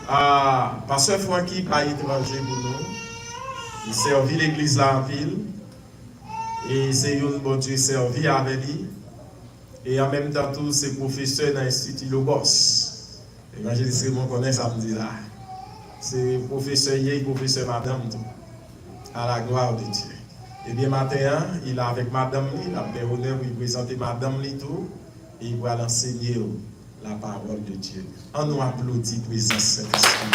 Pasteur Francky pas étranger pour nous. Il servit l'église là en ville. Et c'est un bon Dieu servi avec lui. Et en même temps, tout c'est professeur dans l'Institut Logos. Évangéliste Raymond connaît samedi là. C'est professeur hier, professeur madame tout. À la gloire de Dieu. Et bien matin, il est avec madame, il a fait honneur pour présenter madame tout. Et il va l'enseigner la parole de Dieu. On nous applaudit présence Saint-Esprit.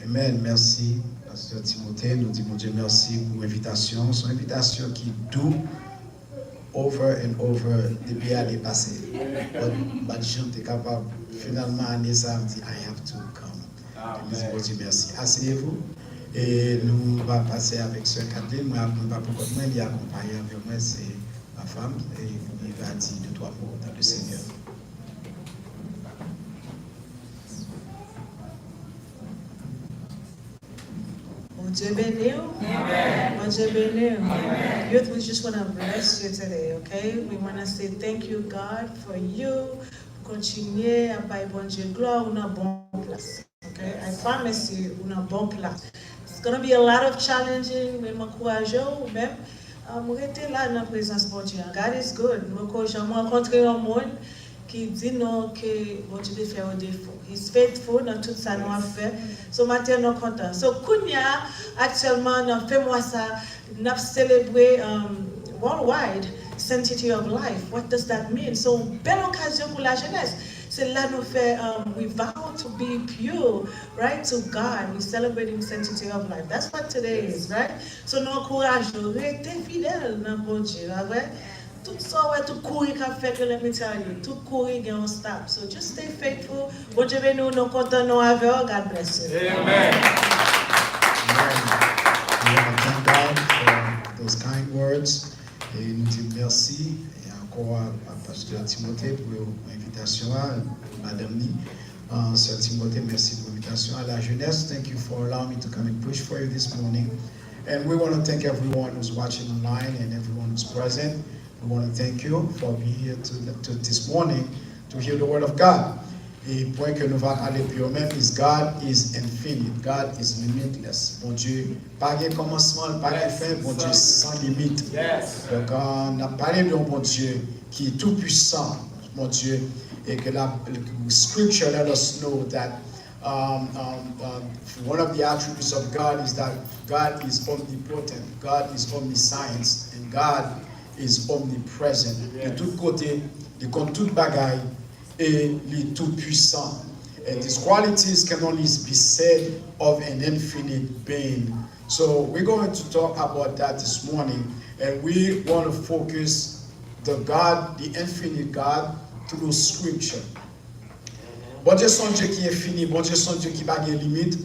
Amen. Merci, Pasteur Timothée. Nous disons Dieu merci pour l'invitation. C'est une invitation qui doux over and over depuis l'année passée. Mais je suis capable, finalement, l'année ça me dit, I have to come. Nous disons Dieu merci. Asseyez-vous. Et nous allons passer avec Sœur Kathleen. Moi, je ne sais pas pourquoi moi, il est accompagné avec moi, c'est ma femme. Et il va dire 2-3 mots dans le Seigneur. Dieu béni. Amen. Dieu béni. Amen. Youth, we just want to bless you today, okay? We want to say thank you, God, for you. Continuez à bailler bon Dieu gloire, on a bon place, okay? I promise you, on a bon place. It's going to be a lot of challenging, mais m'encourager ou même, rester là dans la présence de Dieu. God is good. J'ai rencontré un monde qui dit non que bon Dieu fait au défaut. He's faithful dans tout ça nous a fait. So matin nous content. So Kounia actuellement nous fait moi ça, nous célébrer worldwide sanctity of life. What does that mean? So belle occasion pour la jeunesse. C'est là nous fait we vow to be pure, right, to God. We celebrating sanctity of life. That's what today is, right? So nous encourageons rester fidèle dans bon Dieu, right? Tout ça, ouais, tout courir qu'a fait que let me tell you, tout courir gagne un stop. So just stay faithful. Bon Dieu nous content nous avec. God bless you. Amen. We want to thank God for those kind words. Et nous disons merci et encore à Pasteur Timothée pour l'invitation à Madame Ni. Sir Timothée, merci pour l'invitation à la jeunesse. Thank you for allowing me to come and preach for you this morning. And we want to thank everyone who's watching online and everyone who's present. We want to thank you for being here to this morning to hear the word of God. Et point que nous allons aller plus même is God is infinite. God is limitless. Bon Dieu, pas de commencement, pas de fin. Bon Dieu sans limite. Donc on a parlé d'un bon Dieu qui est tout puissant, mon Dieu, et que la Scripture let us know that one of the attributes of God is that God is omnipotent, God is omniscience, and God is omnipresent. De tous côtés, il compte toute bagaille et il est tout puissant. And these qualities can only be said of an infinite being. So we're going to talk about that this morning, and we want to focus the God, the infinite God, through Scripture. Bon Dieu son Dieu qui est fini, bon Dieu son Dieu qui n'a pas de limite.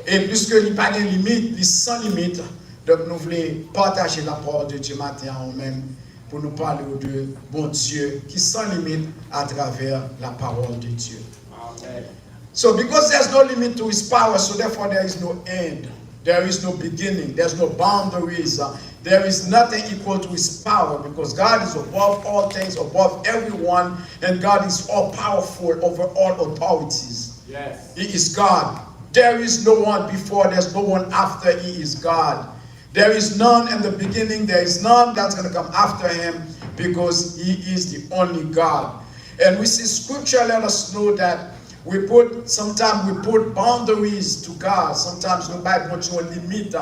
Et puisque il n'a pas de limite, il est sans limite. Donc nous voulons partager la parole de Dieu matin en même pour nous parler de bon Dieu qui sans limite à travers la parole de Dieu. Amen. So because there's no limit to his power, so therefore there is no end. There is no beginning. There's no boundaries. There is nothing equal to his power because God is above all things, above everyone, and God is all powerful over all authorities. Yes. He is God. There is no one before, there's no one after. He is God. There is none in the beginning, there is none that's going to come after him because he is the only God. And we see Scripture let us know that sometimes we put boundaries to God. Sometimes we might want to limit.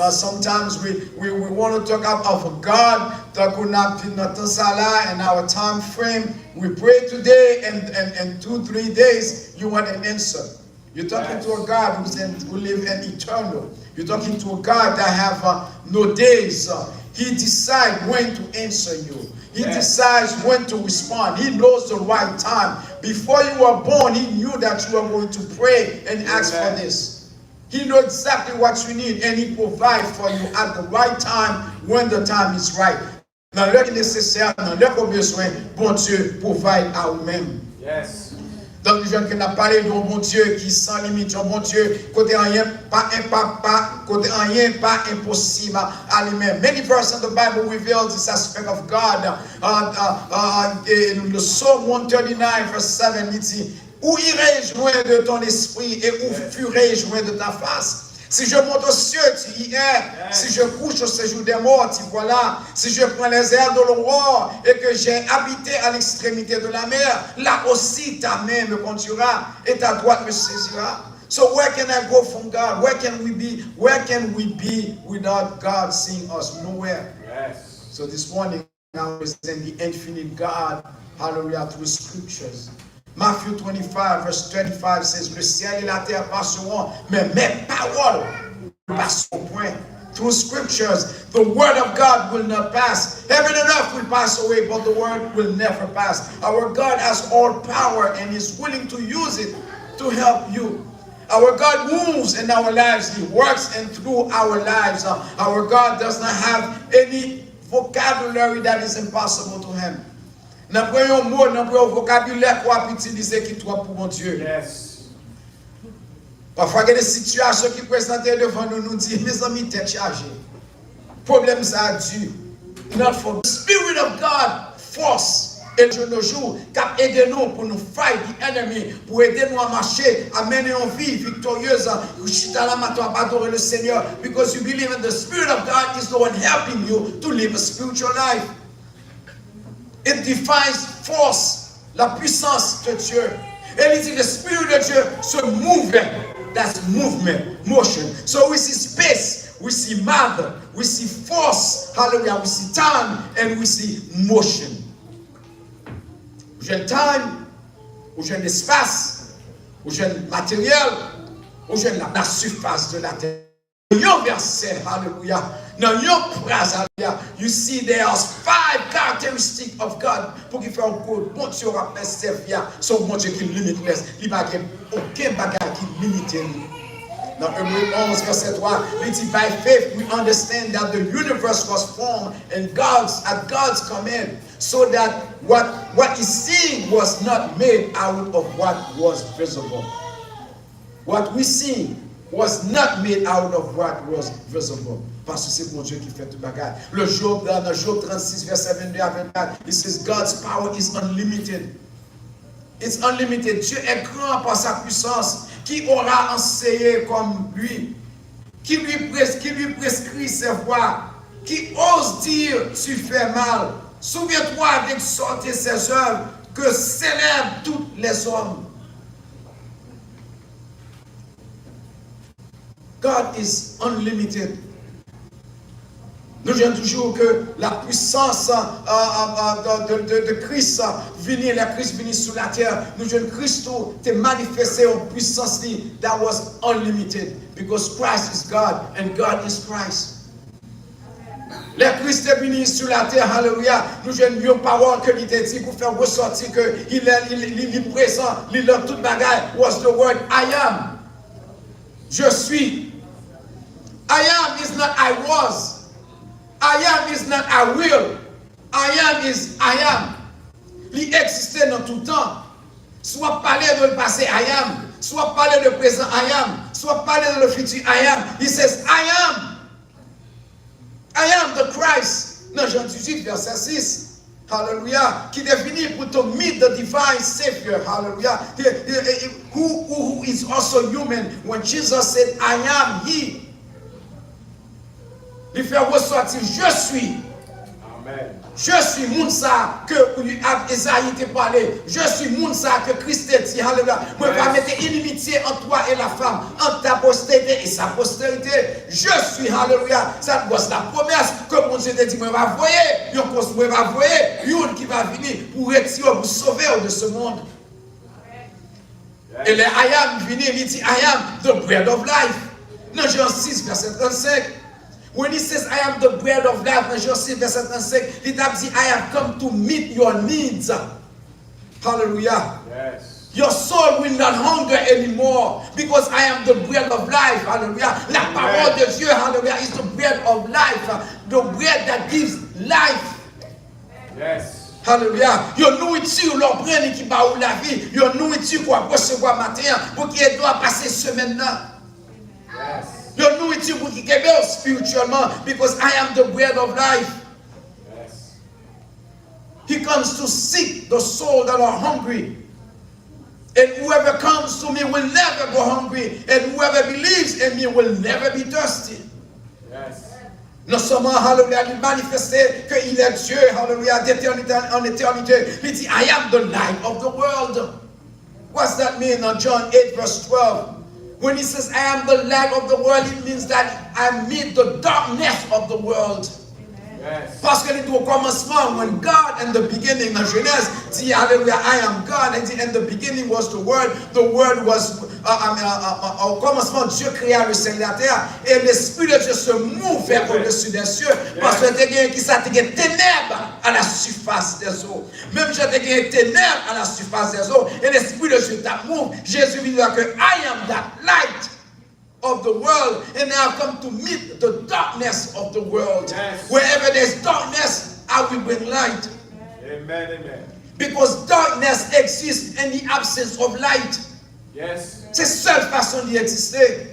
Sometimes we want to talk about a God that could not be nothing salah in our time frame. We pray today and 2-3 days you want an answer. You're talking to a God who live in eternal. You're talking to a God that have no days. He decides when to answer you. He decides when to respond. He knows the right time. Before you were born, he knew that you were going to pray and ask for this. He knows exactly what you need, and he provides for you at the right time when the time is right. Dans l'heure nécessaire, dans l'heure qu'on a besoin, bon Dieu provide à nous-mêmes. Donc, nous jeunes qui n'a parlé d'un bon Dieu qui sans limite, un bon Dieu, côté rien, pas impossible à lui-même. Many verses in the Bible reveal this aspect of God. In the Psalm 139, verse 7, il dit, où irai-je loin de ton esprit et où fuirai-je loin de ta face? Si je monte aux cieux, tu y es. Si je couche au séjour des morts, tu vois là. Si je prends les airs de l'aurore et que j'ai habité à l'extrémité de la mer, là aussi ta main me conduira et ta droite me saisira. So where can I go from God? Where can we be? Where can we be without God seeing us? Nowhere. Yes. So this morning, I present the infinite God, hallelujah, through scriptures. Matthew 25, verse 25 says, le ciel et la terre passeront, mais mes paroles passeront point. Through scriptures, the word of God will not pass. Heaven and earth will pass away, but the word will never pass. Our God has all power and is willing to use it to help you. Our God moves in our lives. He works and through our lives. Our God does not have any vocabulary that is impossible to him. N'a pas un mot, n'a pas un vocabulaire qu'on peut utiliser qui soit pour mon Dieu. Yes. Parfois, il y a des situations qui présentent devant nous, nous disent, mes amis, t'es chargé. Problème, ça a dû. Not for the Spirit of God, force, et de nos jours, qui a aidé nous pour nous fight the enemy, pour aider nous à marcher, à mener une vie victorieuse. Je suis dans la matin à adorer le Seigneur, because you believe in the Spirit of God is the one helping you to live a spiritual life. It defines force, la puissance de Dieu. Et il dit, le Spirit de Dieu se move. That's movement, motion. So we see space, we see matter, we see force, hallelujah, we see time, and we see motion. Ou j'ai time, ou j'ai l'espace, ou j'ai le matériel, ou j'ai la surface de la terre. Your verset, hallelujah. Now your phrase, hallelujah. You see there are 5 characteristics of God. Pour qu'il fasse un coup, bon Dieu rappelle servir. Son bon Dieu qui est limitless. Il n'y a aucun bagage qui est limité. Dans Hébreux 11, verset 3, il dit, by faith we understand that the universe was formed and at God's command, so that what is seen was not made out of what was visible. What we see was not made out of what was visible. Parce que c'est mon Dieu qui fait tout bagage. Le Job, dans Job 36, verset 22 à 24, it says God's power is unlimited. It's unlimited. Dieu est grand par sa puissance. Qui aura enseigné comme lui? Qui lui prescrit ses voies? Qui ose dire tu fais mal? Souviens-toi d'exhorter ses œuvres que célèbrent tous les hommes. God is unlimited. Nous disons toujours que la puissance de Christ la Christ venu sur la terre. Nous disons Christ t'est manifesté en puissance that was unlimited because Christ is God and God is Christ. Le Christ est venu sur la terre, hallelujah. Nous disons une parole que il t'a dit pour faire ressortir que il est présent, il a toute bagaille. Was the word I am. Je suis. I am is not I was. I am is not I will. I am is I am. Il existe dans tout temps. Soit parler de le passé, I am. Soit parler de présent, I am. Soit parler de le futur, I am. He says, I am. I am the Christ. Dans Jean 18, verset 6. Hallelujah. Qui définit pour to meet the divine Savior. Hallelujah. Who is also human. When Jesus said, I am He. Il fait ressortir, je suis. Amen. Je suis Mounsa que Esaïe t'a parlé. Je suis Mounsa que Christ t'a dit. Alléluia. Moi, je vais mettre inimitié entre toi et la femme, entre ta postérité et sa postérité. Je suis, alléluia. Ça c'est la promesse que mon Dieu t'a dit. Moi, je vais envoyer, une qui va venir pour retirer, pour sauver de ce monde. Et le I am venu, il dit I am the bread of life. Dans Jean 6, verset 35. When he says, I am the bread of life, in John 6, verset 35, he says, I have come to meet your needs. Hallelujah. Yes. Your soul will not hunger anymore because I am the bread of life. Hallelujah. La parole de Dieu, hallelujah, is the bread of life. The bread that gives life. Yes. Alléluia. Yon nourriture, leur brain qui bat ou la vie. Yon nourriture pour recevoir matin, pour qu'il doit passer semaine là. Yon nourriture pour qu'il kebe spirituellement, because I am the bread of life. He comes to seek the soul that are hungry. And whoever comes to me will never go hungry. And whoever believes in me will never be thirsty. Non seulement, hallelujah, il manifestait qu'il est Dieu, hallelujah, d'éternité en éternité. Il dit, I am the light of the world. What's that mean in John 8 verse 12? When he says, I am the light of the world, it means that I meet the darkness of the world. Parce que au commencement, when God in the beginning, dans Genèse, dit, hallelujah, I am God, and in the beginning was the Word was, au commencement, Dieu créa le ciel et la terre, et l'Esprit de Dieu se mouvait au-dessus des cieux, parce que t'es qui ça, t'es ténèbres à la surface des eaux. Même j'ai t'es ténèbres à la surface des eaux, et l'Esprit de Dieu t'a mouvé. Jésus dit que I am that light of the world, and I have come to meet the darkness of the world. Wherever there's darkness, I will bring light. Amen, amen. Because darkness exists in the absence of light. C'est la seule façon d'y exister.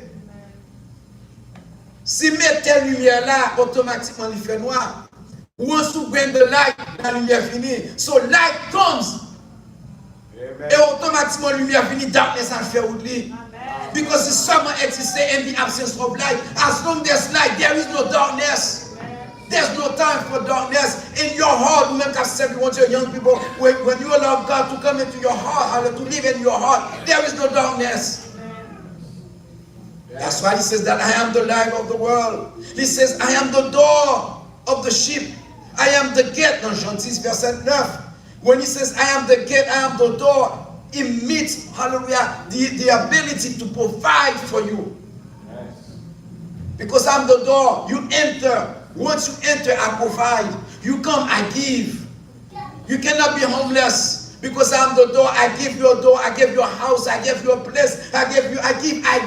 Si mettre telle lumière là, automatiquement il fait noir. Once you bring the light, la lumière finit. So light comes. Amen. Et automatiquement la lumière finit, darkness en fait oublier. Because the summer exists in the absence of light. As long as there's light, there is no darkness. There's no time for darkness. In your heart, remember I said, young people, when you allow God to come into your heart, to live in your heart, there is no darkness. That's why he says that I am the light of the world. He says, I am the door of the sheep. I am the gate. Dans Jean 10, verset 9. When he says, I am the gate, I am the door, it meets, hallelujah, the ability to provide for you. Because I'm the door. You enter. Once you enter, I provide. You come, I give. You cannot be homeless. Because I'm the door. I give you a door. I give you a house. I give you a place. I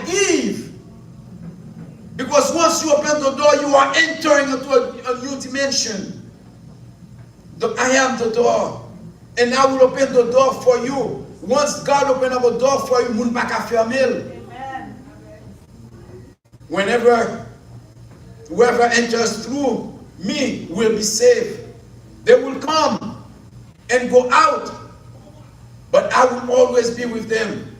give. Because once you open the door, you are entering into a new dimension. I am the door. And I will open the door for you. Once God opens up a door for you, moun pa ka fermer. Whoever enters through me will be saved. They will come and go out, but I will always be with them.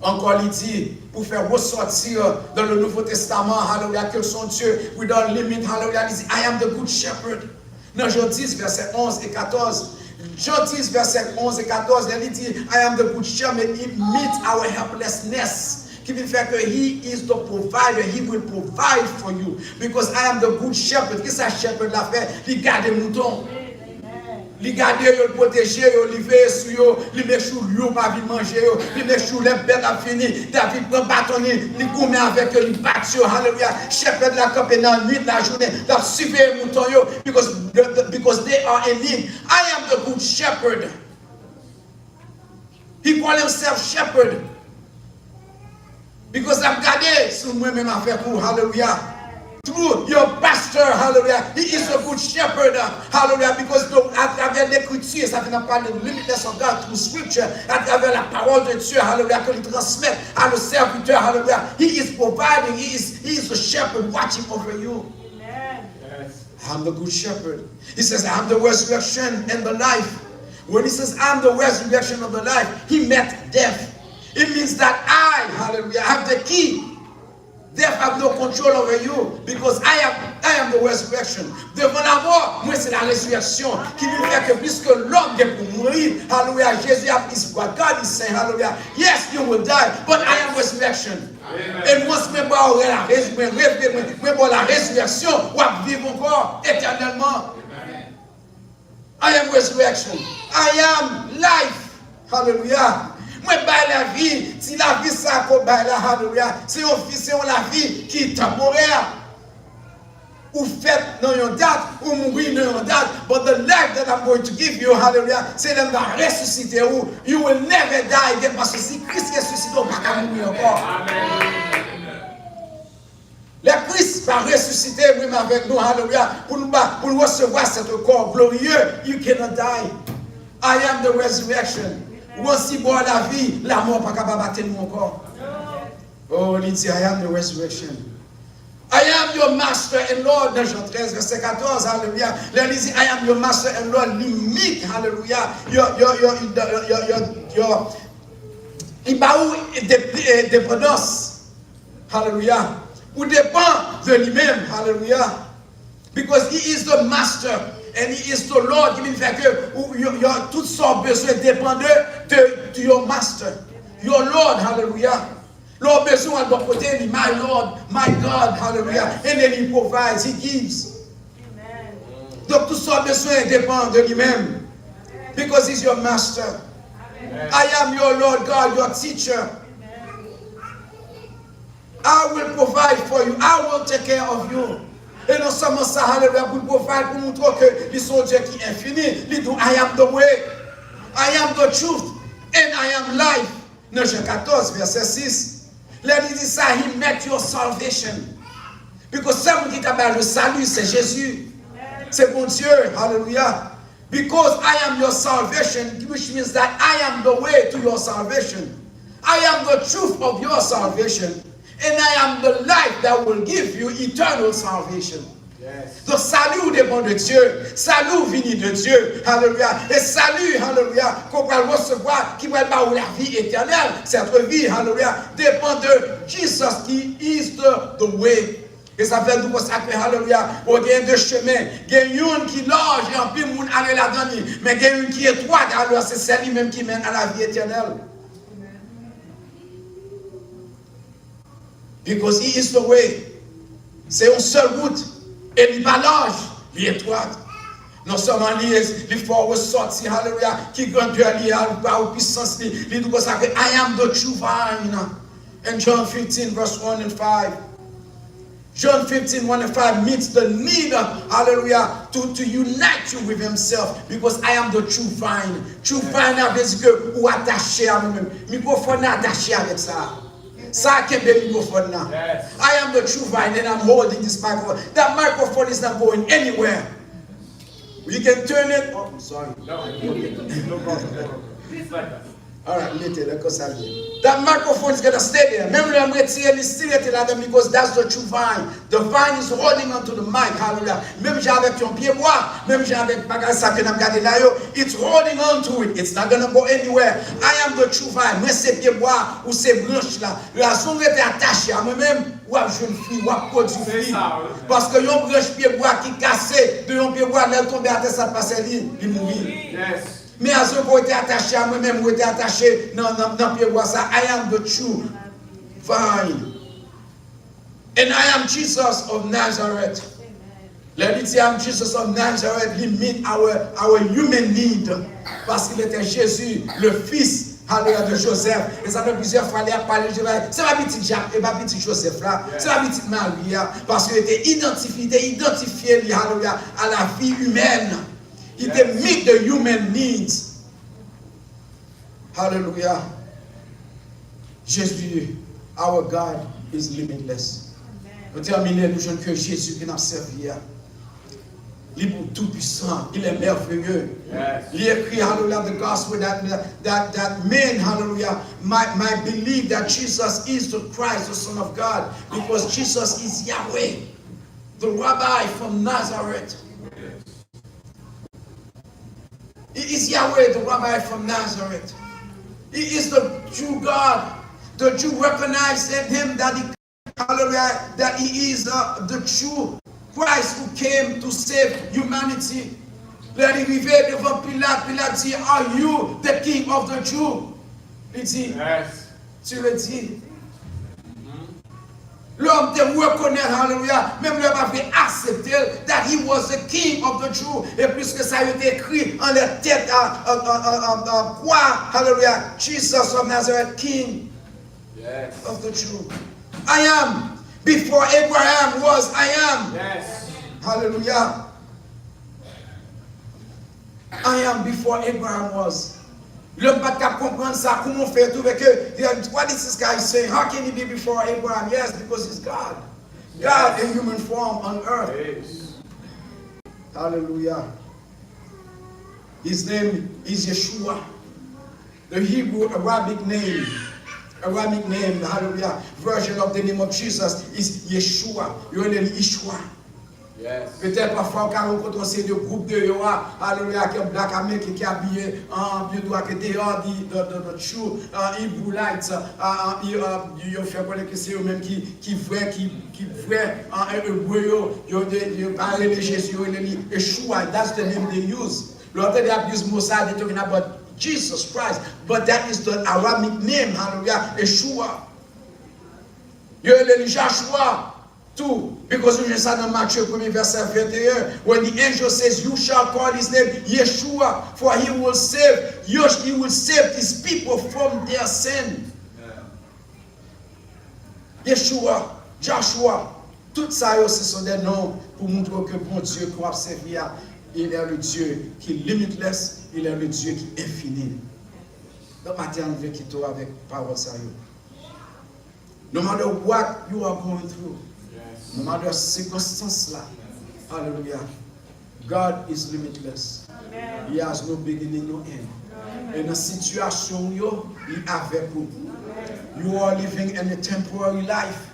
Encore il dit, pour faire ressortir dans le Nouveau Testament, hallelujah, que son Dieu, without limit, hallelujah, il dit, I am the good shepherd. Dans Jean 10, verset 11 et 14. Jean 10, verset 11 et 14, il dit, I am the good shepherd. It meets our helplessness. Qui veut faire que he is the provider. He will provide for you. Because I am the good shepherd. Qu'est-ce que shepherd l'a fait? Il garde les moutons. Il garde, il protège, il veille sur eux, il met sur lui, il va manger, il met sur les bêtes à finir. David prend bâton, il gourmet avec eux, il bat sur, hallelujah. Shepherd la campé dans la nuit, la journée, il a suivi les moutons, because they are in need. I am the good shepherd. He called himself shepherd. Because I'm gardé sur moi-même à faire pour, hallelujah. Through your pastor, hallelujah. He is a good shepherd, hallelujah. Because à travers l'écriture, ça vient parler de limitless of God through scripture, à travers la parole de Dieu, hallelujah, que il transmet à le serviteur, hallelujah. He is providing, he is the shepherd watching over you. Amen. Yes. I'm the good shepherd. He says, I'm the resurrection and the life. When he says, I'm the resurrection of the life, he met death. It means that I, hallelujah, have the key. Death have no control over you because I am the resurrection. Devant la mort, moi c'est la résurrection qui nous fait que puisque l'homme est pour mourir, hallelujah, Jésus a dit what God is saying, hallelujah, yes, you will die, but I am resurrection. Et moi, c'est la résurrection, ou à vivre encore éternellement. I am resurrection. I am life. Hallelujah. Moi, la vie, si la vie, ça, hallelujah, c'est la vie qui est temporaire. Ou fait dans une date, ou mourir dans une date. But the life that I'm going to give you, hallelujah, c'est l'homme va ressusciter ou you will never die again. Parce que si Christ ressuscite, on ne va pas mourir encore. Le Christ va ressusciter même avec nous, hallelujah, pour nous recevoir ce corps glorieux. You cannot die. I am the resurrection. Ou aussi boire la vie, la mort pas capable de battre mon corps. Oh, il dit, I am the resurrection. I am your master and Lord, dans Jean 13, verset 14, hallelujah. Là, il dit, I am your master and Lord, limite, hallelujah. Il va où dépendance, hallelujah. Ou dépend de lui-même, hallelujah. Because he is the master and he is the Lord, qui veut dire que toutes sortes de besoins dépendent de your master, your Lord, hallelujah. Lord besoin de côté, my Lord, my God, hallelujah. And then he provides, he gives. Amen. Donc toutes sortes de besoins dépendent de lui-même. Because he's your master. Amen. I am your Lord God, your teacher. Amen. I will provide for you. I will take care of you. Et non seulement ça, hallelujah, pour provide, pour montrer que les sont Dieu qui est infini. Il dit, I am the way, I am the truth, and I am life. Dans Jean 14, verset 6. Là, il dit ça, he met your salvation. Because someone qui t'a le salut, c'est Jésus. C'est mon Dieu, hallelujah. Because I am your salvation, which means that I am the way to your salvation. I am the truth of your salvation. And I am the life that will give you eternal salvation. Yes. Donc salut dépend de Dieu, salut vient de Dieu, hallelujah. Et salut, hallelujah, qu'on va recevoir, qui va avoir la vie éternelle, cette vie, hallelujah, dépend de Jesus qui is the way. Et ça fait tout ça que, hallelujah, il y a deux chemins, il y a une qui est large et en plus moun aller là-dedans, mais il y a une qui est étroite, alors c'est celle même qui mène à la vie éternelle. Because he is the way. C'est une seule route. Et il n'est pas large, il est étroit. Non seulement il faut ressortir, hallelujah, qui grandeur il a ou puissance, il dit comme ça que I am the true vine. In John 15, verse 1 and 5. John 15, 1 and 5 meets the need, hallelujah, to unite you with himself. Because I am the true vine. True vine, ça veut dire que ou attaché à moi-même. Microphone attaché avec ça. I am the true vine and I'm holding this microphone. That microphone is not going anywhere. You can turn it. Oh, I'm sorry. No problem. All right, that microphone is going to stay there. Remember, because that's the true vine. The vine is holding onto the mic. Hallelujah. It's holding on to it. It's not going to go anywhere. I am the true vine. Mais ces pieds bois ou ces branches là, la sont attachées à moi-même. Ou à jeune fille, ou à côté du fille. Parce que yon branche pied bois qui cassé, de yon pied bois, elle tombe à terre, ça passe il mourit. Yes. Mais à ceux qui ont été attachés à moi-même, ou été attachés dans pied bois ça, I am the true vine. And I am Jesus of Nazareth. Let me say I am Jesus of Nazareth. He meet our human need. Parce qu'il était Jésus, le fils. Hallelujah de Joseph. Et ça fait plusieurs fois, il a parlé de Joseph. C'est ma petite Jacques et ma petite Joseph là. C'est ma petite Marie. Parce qu'il était identifié hallelujah, à la vie humaine. Il était meet the human needs. Hallelujah. Jésus, our God is limitless. Pour terminer, nous jeunes que Jésus qui nous servi. Il est tout puissant, il est merveilleux. Yes. Il écrit, hallelujah, the gospel that men, hallelujah, might believe that Jesus is the Christ, the Son of God, because Jesus is Yahweh, the Rabbi from Nazareth. He is Yahweh, the Rabbi from Nazareth. He is the true God. The Jew recognized in him that he, hallelujah, that he is the true Christ who came to save humanity. Let him arriver devant Pilate. Pilate dit, are you the king of the Jews? Il dit, yes. Tu le dis. L'homme te reconnaît, hallelujah, même l'homme avait accepté that he was the king of the Jews. Et puisque ça a été écrit en la tête à quoi, hallelujah, Jesus of Nazareth, king yes. of the Jews. I am. Before Abraham was, I am. Yes. Hallelujah. I am before Abraham was. L'homme pas capable comprendre ça. Comment faire tout avec eux? What is this guy saying? How can he be before Abraham? Yes, because he's God. God in human form on earth. Yes. Hallelujah. His name is Yeshua. The Hebrew Arabic name, hallelujah, version of the name of Jesus is Yeshua. Yeshua. Yes. Peut-être parfois quand on rencontre ces deux groupes de Yoa, hallelujah, qui est black américain qui est habillé en biodois qui est dehors de true Hebrewites, il fait connaître que c'est eux-mêmes qui vrai en hébreu, ils parlent de Jésus, Yeshua, that's the name they use. L'autre they abuse Mosai, they're talking about Jesus Christ, but that is the Arabic name, hallelujah, Yeshua. Joshua. Too, because we just said in Matthew 1 verse 21, when the angel says, "You shall call his name Yeshua, for he will save his people from their sin." Yeah. Yeshua, Joshua, tout ça ce sont des noms pour montrer que bon Dieu qu'on a servi, il est le Dieu qui est limitless, il est le Dieu qui est infini. Donc matin on veut quitter avec parole sérieuse. No matter what you are going through. No matter circumstance, hallelujah, God is limitless. Amen. He has no beginning, no end. In a situation, il est avec vous. You are living in a temporary life.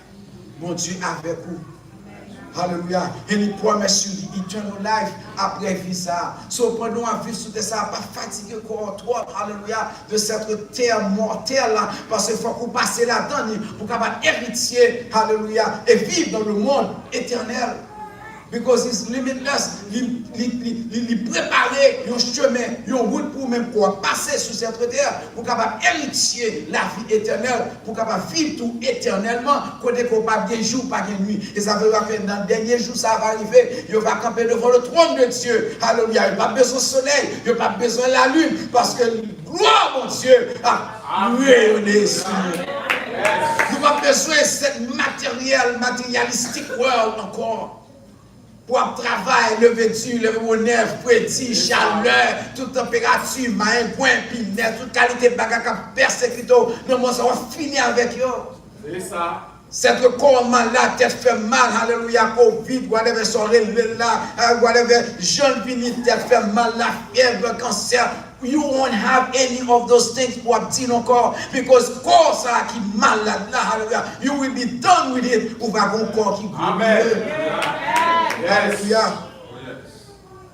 Bon Dieu avec vous. Hallelujah. And he promised you the eternal life après visa. So pendant à vivre sur ça, pas fatigué encore trop, hallelujah, de cette terre mortelle là, parce qu'il faut qu'on passe là-dedans pour capable héritier, hallelujah, et vivre dans le monde éternel. Because it's limitless, il préparer un chemin, une route pour même pour passer sur cette terre, pour capable héritier la vie éternelle, pour capable vivre tout éternellement, côté qu'on pas de jour, pas de nuit. Et ça veut dire que dans le dernier jour, ça va arriver, il va camper devant le trône de Dieu. Alléluia, il n'y a pas besoin du soleil, il n'y a pas besoin de la lune, parce que gloire, mon Dieu, a rayonné sur nous. Nous n'avons pas besoin de cette matérialistique world encore. Pour travail, lever du, lever au neuf, petit, chaleur, toute température, main, point, pinette, toute qualité de bagage, persécuto, non, ça va finir avec eux. C'est ça. Cette corps malade, tête fait mal, alléluia, Covid, whatever, sont relevés là, whatever, jeune vini, tête fait mal, la fièvre, cancer. You won't have any of those things pour obtenir encore, because corps ça qui malade là, hallelujah, you will be done with it, ou va avoir un corps qui glorieux. Hallelujah.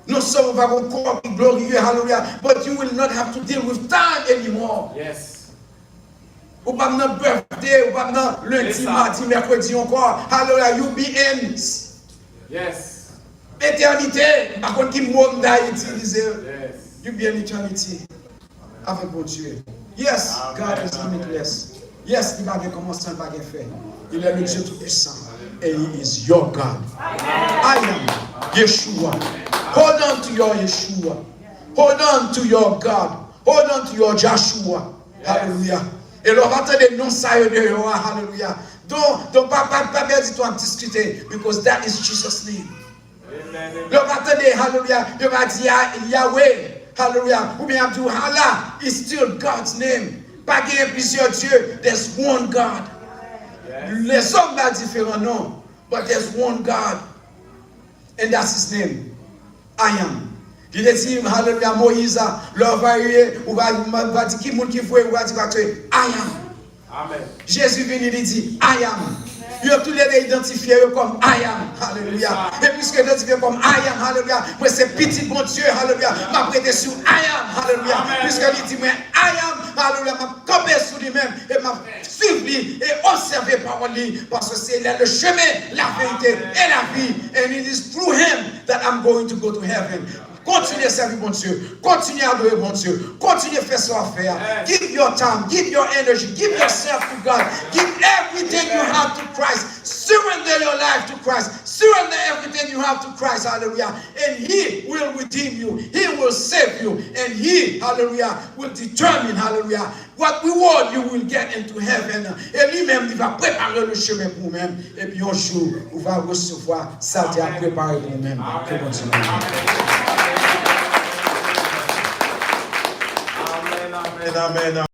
No, some of our corps qui glorieux, hallelujah, but you will not have to deal with time anymore. Yes. Ou pas dans birthday, ou pas dans lundi, mardi, mercredi encore. Hallelujah, you be in. Yes. Éternité. Par contre, qui Bondye utilisé. Yes. You be in eternity. Avec mon Dieu. Yes, God is limitless. Yes, il va commencer, il va faire. Il est le Dieu tout-puissant. And he is your God. I am Yeshua. Hold on to your Yeshua. Hold on to your God. Hold on to your Joshua. Hallelujah. Et l'on va entendre non ça de Yoa. Hallelujah. Donc pas toi discuter, because that is Jesus' name. L'on va entendre hallelujah. Il va dire Yahweh. Hallelujah. Ou bien Abdou Allah is still God's name. Pas qu'il y ait plusieurs dieux. There's one God. Les hommes ont différents noms, but there's one God, and that's his name. I am. Il dit, hallelujah, Moïse, leur va y ou va dire qui monde qui voit, ou va dire I am. Amen. Jésus vient, il dit, I am. Ils ont tous les identifiés comme I am, hallelujah. Et puisque identifié comme I am, hallelujah, moi c'est petit bon Dieu, hallelujah, m'a prêté sur I am, hallelujah. Puisqu'il dit, moi I am, hallelujah, m'a campé sur lui-même et m'a suivi et observé par lui, parce que c'est le chemin, la vérité et la vie. And it is through him that I'm going to go to heaven. Continuez à servir mon Dieu. Continuez à adorer mon Dieu. Continuez à faire ce à faire. Give your time. Give your energy. Give yourself to God. Give everything you have to Christ. Surrender your life to Christ. Surrender everything you have to Christ. Hallelujah. And he will redeem you. He will save you. And he, hallelujah, will determine, hallelujah, what reward you will get into heaven. Et lui-même, il va préparer le chemin pour vous-même. Et puis un jour, vous va recevoir ça qui a préparé pour vous-même. Amen.